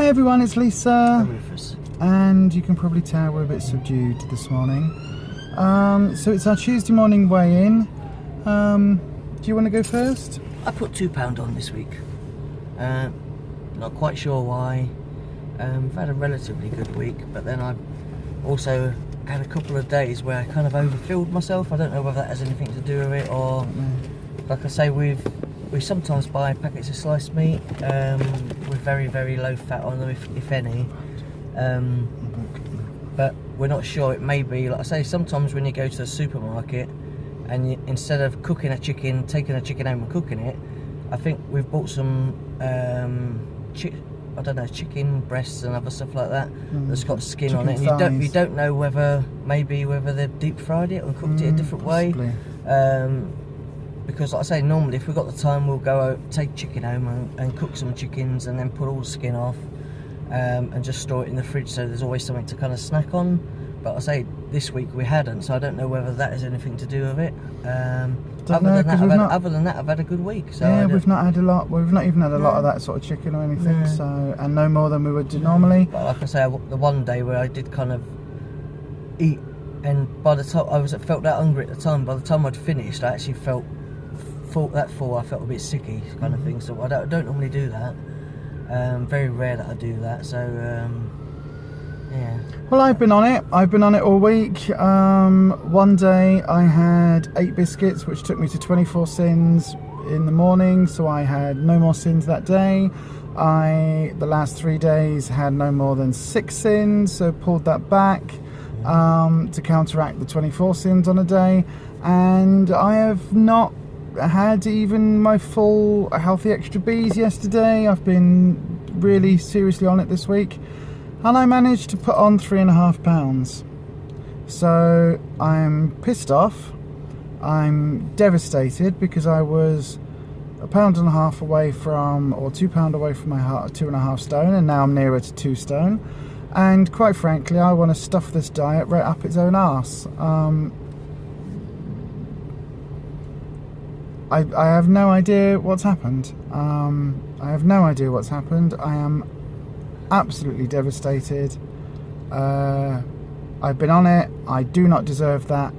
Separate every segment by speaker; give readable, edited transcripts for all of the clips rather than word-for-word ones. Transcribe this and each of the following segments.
Speaker 1: Hey everyone, it's Lisa
Speaker 2: and Rufus.
Speaker 1: And you can probably tell we're a bit subdued this morning. So it's our Tuesday morning weigh-in. Do you want to go first?
Speaker 2: I put £2 on this week. Not quite sure why. I've had a relatively good week, but then I've also had a couple of days where I kind of overfilled myself. I don't know whether that has anything to do with it, or like I say, we sometimes buy packets of sliced meat with very, very low fat on them, if any. But we're not sure. It may be, like I say, sometimes when you go to the supermarket and instead of cooking a chicken, taking a chicken home and cooking it, I think we've bought some I don't know, chicken breasts and other stuff like that that's got skin on it, and you don't know whether they've deep fried it or cooked it a different way. Because like I say, normally if we've got the time, we'll go out, take chicken home and cook some chickens and then put all the skin off and just store it in the fridge, so there's always something to kind of snack on. But I say this week we hadn't, so I don't know whether that has anything to do with it. Other than that, I've had a good week. So
Speaker 1: yeah, we've not had a lot. We've not even had a lot of that sort of chicken or anything. Yeah. So, and no more than we would do normally.
Speaker 2: But like I say, the one day where I did kind of eat, and by the time I felt that hungry at the time, by the time I'd finished, I actually felt full. I felt a bit sicky, kind of thing. So I don't normally do that. Very rare that I do that. So yeah.
Speaker 1: Well, I've been on it all week. One day I had 8 biscuits, which took me to 24 sins in the morning, so I had no more sins that day. The last 3 days had no more than 6 sins, so pulled that back to counteract the 24 sins on a day. And I have not had even my full healthy extra Bs yesterday. I've been really seriously on it this week. And I managed to put on 3.5 pounds. So I'm pissed off. I'm devastated because I was 1.5 pounds away from, or £2 away from my 2.5 stone, and now I'm nearer to 2 stone. And quite frankly, I want to stuff this diet right up its own arse. I have no idea what's happened. I have no idea what's happened. I am absolutely devastated. I've been on it. I do not deserve that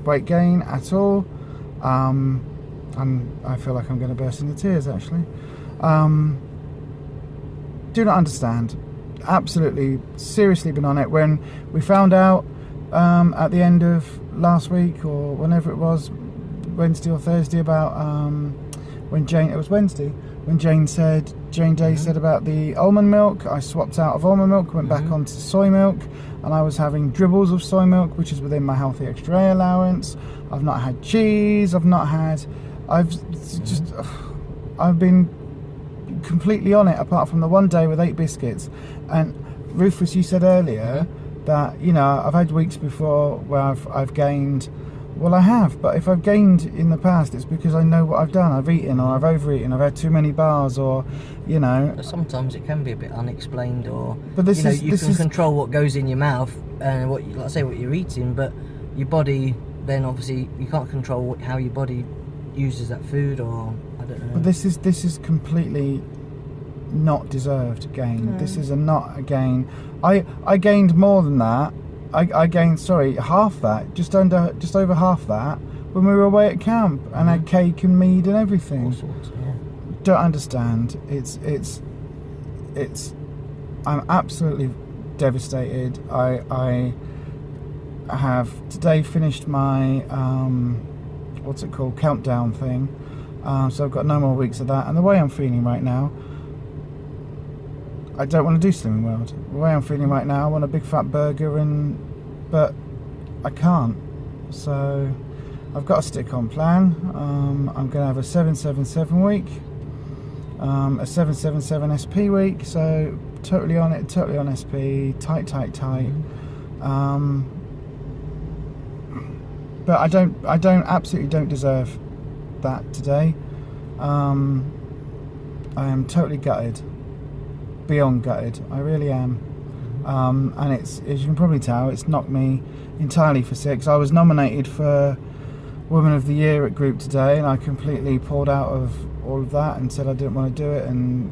Speaker 1: weight gain at all. I feel like I'm going to burst into tears, actually. Do not understand. Absolutely, seriously been on it. When we found out at the end of last week, or whenever it was, Wednesday or Thursday, about when Jane Day said about the almond milk, I swapped out of almond milk, went back onto soy milk, and I was having dribbles of soy milk, which is within my healthy extra A allowance. I've not had cheese. I've been completely on it, apart from the one day with 8 biscuits. And Rufus, you said earlier that, you know, I've had weeks before where I've gained. Well, I have, but if I've gained in the past, it's because I know what I've done. I've eaten, or I've overeaten, I've had too many bars, or, you know.
Speaker 2: But sometimes it can be a bit unexplained, or
Speaker 1: but
Speaker 2: you can control what goes in your mouth and what you're eating, but your body, then obviously you can't control how your body uses that food, or I don't know.
Speaker 1: But this is completely not deserved gain. No. This is not a gain. I gained more than that. I gained, half that, just over half that, when we were away at camp and had cake and mead and everything.
Speaker 2: All sorts, yeah.
Speaker 1: Don't understand. I'm absolutely devastated. I have today finished my countdown thing. So I've got no more weeks of that. And the way I'm feeling right now, I don't want to do Slimming World. The way I'm feeling right now, I want a big fat burger, but I can't. So I've got a stick-on plan. I'm going to have a 777 week, a 777 SP week. So totally on it, totally on SP, tight. But I absolutely don't deserve that today. I am totally gutted. Beyond gutted, I really am. And it's, as you can probably tell, it's knocked me entirely for 6. I was nominated for Woman of the Year at group today, and I completely pulled out of all of that and said I didn't want to do it, and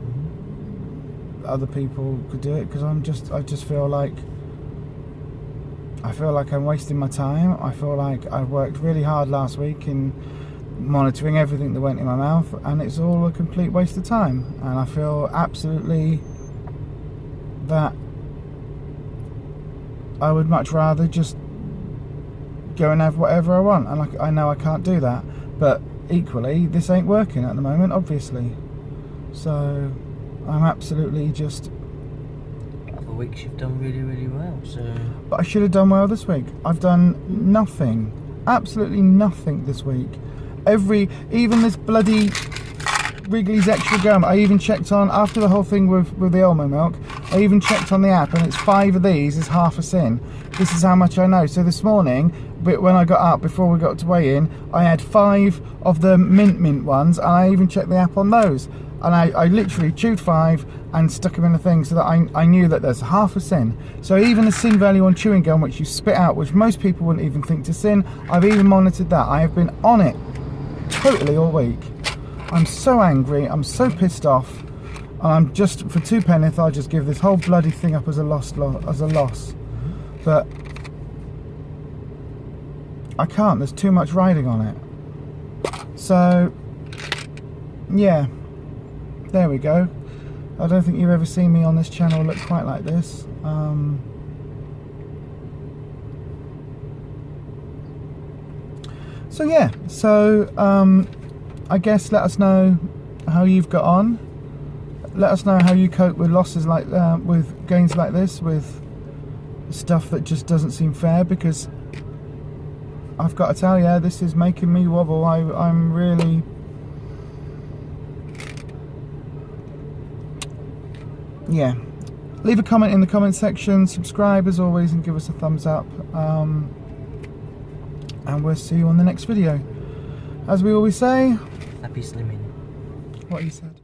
Speaker 1: other people could do it, because I just feel like I'm wasting my time. I feel like I worked really hard last week in monitoring everything that went in my mouth, and it's all a complete waste of time. And I feel absolutely that I would much rather just go and have whatever I want, and I know I can't do that, but equally this ain't working at the moment, obviously. So I'm absolutely just...
Speaker 2: Other weeks you've done really, really well, so...
Speaker 1: But I should have done well this week. I've done nothing, absolutely nothing this week. Even this bloody Wrigley's Extra Gum, I even checked on, after the whole thing with the almond milk, I even checked on the app, and it's 5 of these is half a sin. This is how much I know. So this morning, when I got up, before we got to weigh in, I had 5 of the mint ones, and I even checked the app on those. And I literally chewed 5 and stuck them in the thing, so that I knew that there's half a sin. So even the sin value on chewing gum, which you spit out, which most people wouldn't even think to sin, I've even monitored that. I have been on it totally all week. I'm so angry, I'm so pissed off, and I'm just, for 2 penneth, I'll just give this whole bloody thing up as a loss. But I can't, there's too much riding on it. So yeah, there we go. I don't think you've ever seen me on this channel look quite like this. So yeah, I guess let us know how you've got on. Let us know how you cope with losses like with gains like this, with stuff that just doesn't seem fair, because I've got to tell you, this is making me wobble. I'm really... Yeah. Leave a comment in the comment section, subscribe as always, and give us a thumbs up. And we'll see you on the next video. As we always say,
Speaker 2: happy slimming.
Speaker 1: What you said.